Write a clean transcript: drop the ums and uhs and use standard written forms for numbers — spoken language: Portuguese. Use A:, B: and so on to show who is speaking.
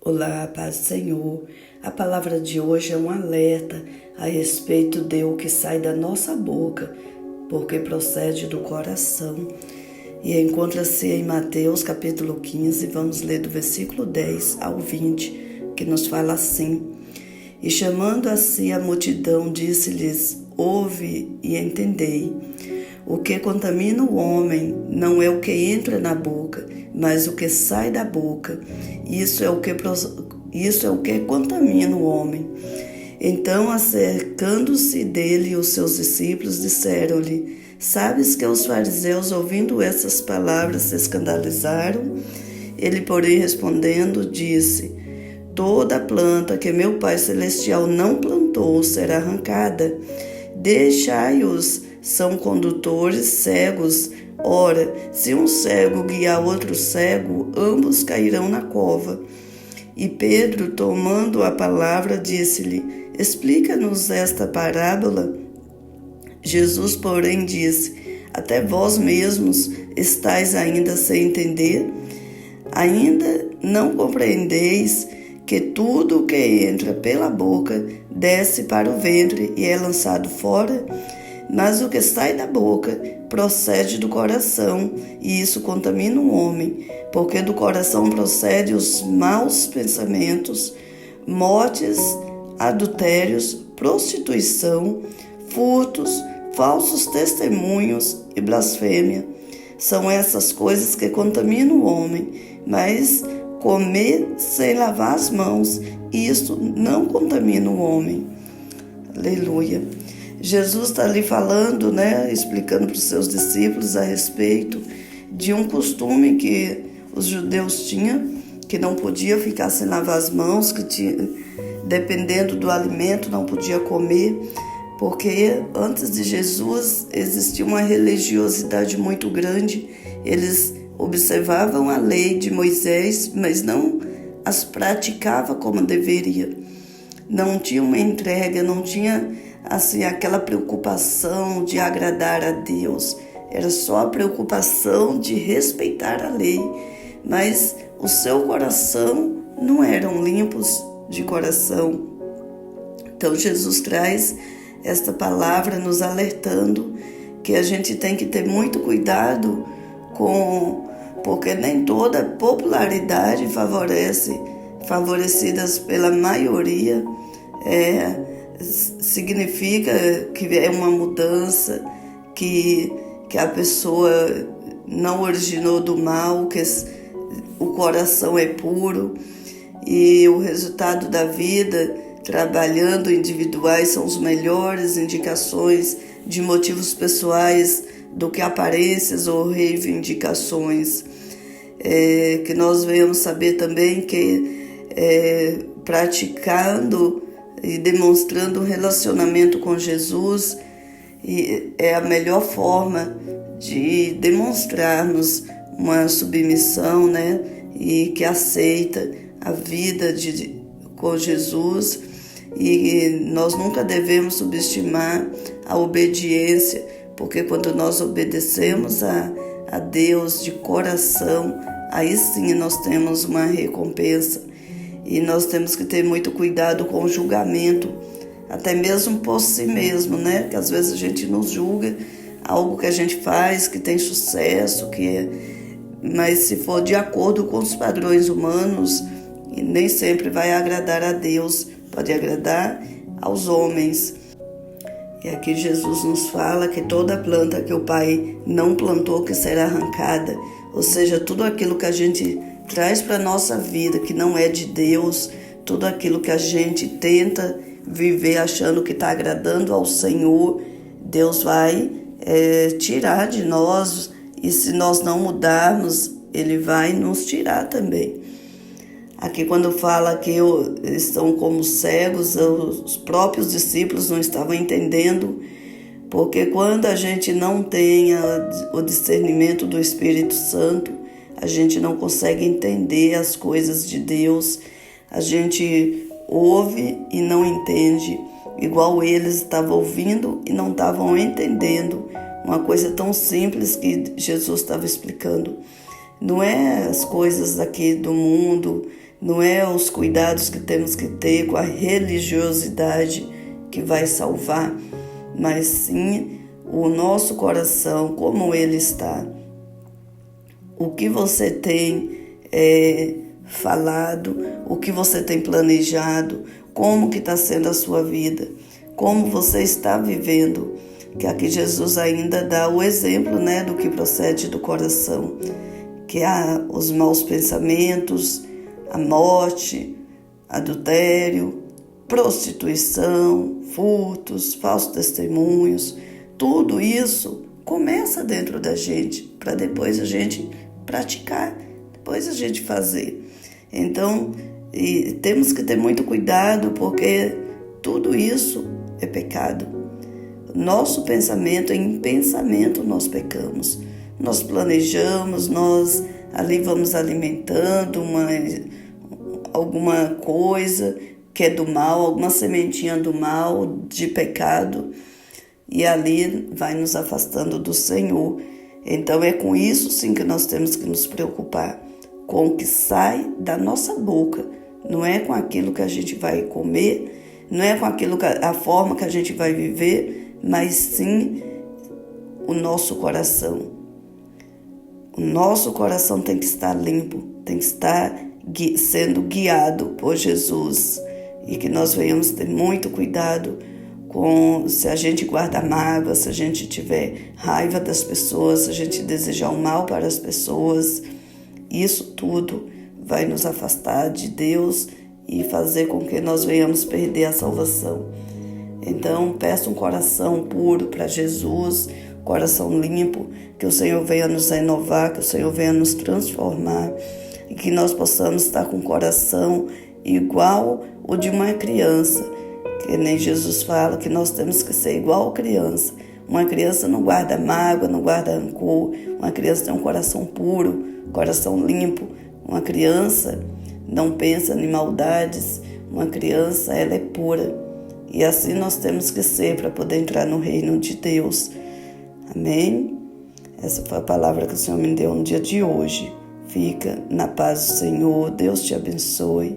A: Olá, paz do Senhor. A palavra de hoje é um alerta a respeito de o que sai da nossa boca, porque procede do coração. E encontra-se em Mateus capítulo 15, vamos ler do versículo 10 ao 20, que nos fala assim: E chamando a si a multidão, disse-lhes: Ouve e entendei. O que contamina o homem não é o que entra na boca, mas o que sai da boca. Isso é o que contamina o homem. Então, acercando-se dele, os seus discípulos disseram-lhe: Sabes que os fariseus, ouvindo essas palavras, se escandalizaram? Ele, porém, respondendo, disse: Toda planta que meu Pai Celestial não plantou será arrancada. Deixai-os, são condutores cegos. Ora, se um cego guiar outro cego, ambos cairão na cova. E Pedro, tomando a palavra, disse-lhe: Explica-nos esta parábola. Jesus, porém, disse: Até vós mesmos estáis ainda sem entender? Ainda não compreendeis que tudo o que entra pela boca desce para o ventre e é lançado fora? Mas o que sai da boca procede do coração, e isso contamina o homem, porque do coração procedem os maus pensamentos, mortes, adultérios, prostituição, furtos, falsos testemunhos e blasfêmia. São essas coisas que contaminam o homem, mas comer sem lavar as mãos, isso não contamina o homem. Aleluia. Jesus está ali falando, explicando para os seus discípulos a respeito de um costume que os judeus tinham, que não podia ficar sem lavar as mãos, dependendo do alimento, não podia comer, porque antes de Jesus existia uma religiosidade muito grande. Eles observavam a lei de Moisés, mas não as praticavam como deveria. Não tinha uma entrega, não tinha aquela preocupação de agradar a Deus. Era só a preocupação de respeitar a lei, mas o seu coração não eram limpos de coração. Então Jesus traz esta palavra nos alertando que a gente tem que ter muito cuidado porque nem toda popularidade favorecidas pela maioria significa que é uma mudança, que a pessoa não originou do mal, que o coração é puro, e o resultado da vida trabalhando individuais são as melhores indicações de motivos pessoais do que aparências ou reivindicações. Que nós venhamos saber também que praticando e demonstrando um relacionamento com Jesus é a melhor forma de demonstrarmos uma submissão, e que aceita a vida com Jesus. E nós nunca devemos subestimar a obediência, porque quando nós obedecemos a Deus de coração, aí sim nós temos uma recompensa. E nós temos que ter muito cuidado com o julgamento, até mesmo por si mesmo, que às vezes a gente nos julga algo que a gente faz, que tem sucesso, mas se for de acordo com os padrões humanos, nem sempre vai agradar a Deus, pode agradar aos homens. E aqui Jesus nos fala que toda planta que o Pai não plantou que será arrancada, ou seja, tudo aquilo que a gente traz para a nossa vida que não é de Deus, tudo aquilo que a gente tenta viver achando que está agradando ao Senhor, Deus vai tirar de nós, e se nós não mudarmos, Ele vai nos tirar também. Aqui quando fala que estão como cegos, os próprios discípulos não estavam entendendo, porque quando a gente não tem o discernimento do Espírito Santo, a gente não consegue entender as coisas de Deus, a gente ouve e não entende, igual eles estavam ouvindo e não estavam entendendo uma coisa tão simples que Jesus estava explicando. Não é as coisas aqui do mundo, Não é os cuidados que temos que ter com a religiosidade que vai salvar, mas sim o nosso coração, como ele está. O que você tem falado, o que você tem planejado, como que está sendo a sua vida, como você está vivendo, que aqui Jesus ainda dá o exemplo, do que procede do coração, que há os maus pensamentos, a morte, adultério, prostituição, furtos, falsos testemunhos, tudo isso começa dentro da gente, para depois a gente praticar, depois a gente fazer. Então, temos que ter muito cuidado, porque tudo isso é pecado. Nosso pensamento, em pensamento nós pecamos. Nós planejamos, nós ali vamos alimentando alguma coisa que é do mal, alguma sementinha do mal, de pecado, e ali vai nos afastando do Senhor. Então é com isso sim que nós temos que nos preocupar, com o que sai da nossa boca. Não é com aquilo que a gente vai comer, não é com a forma que a gente vai viver, mas sim o nosso coração. O nosso coração tem que estar limpo, tem que estar sendo guiado por Jesus, e que nós venhamos ter muito cuidado se a gente guarda mágoa, se a gente tiver raiva das pessoas, se a gente desejar o mal para as pessoas. Isso tudo vai nos afastar de Deus e fazer com que nós venhamos perder a salvação. Então, peça um coração puro para Jesus, coração limpo, que o Senhor venha nos renovar, que o Senhor venha nos transformar, e que nós possamos estar com o coração igual o de uma criança, que nem Jesus fala que nós temos que ser igual a criança. Uma criança não guarda mágoa, não guarda rancor, uma criança tem um coração puro, coração limpo. Uma criança não pensa em maldades, uma criança ela é pura. E assim nós temos que ser para poder entrar no reino de Deus. Amém? Essa foi a palavra que o Senhor me deu no dia de hoje. Fica na paz do Senhor, Deus te abençoe.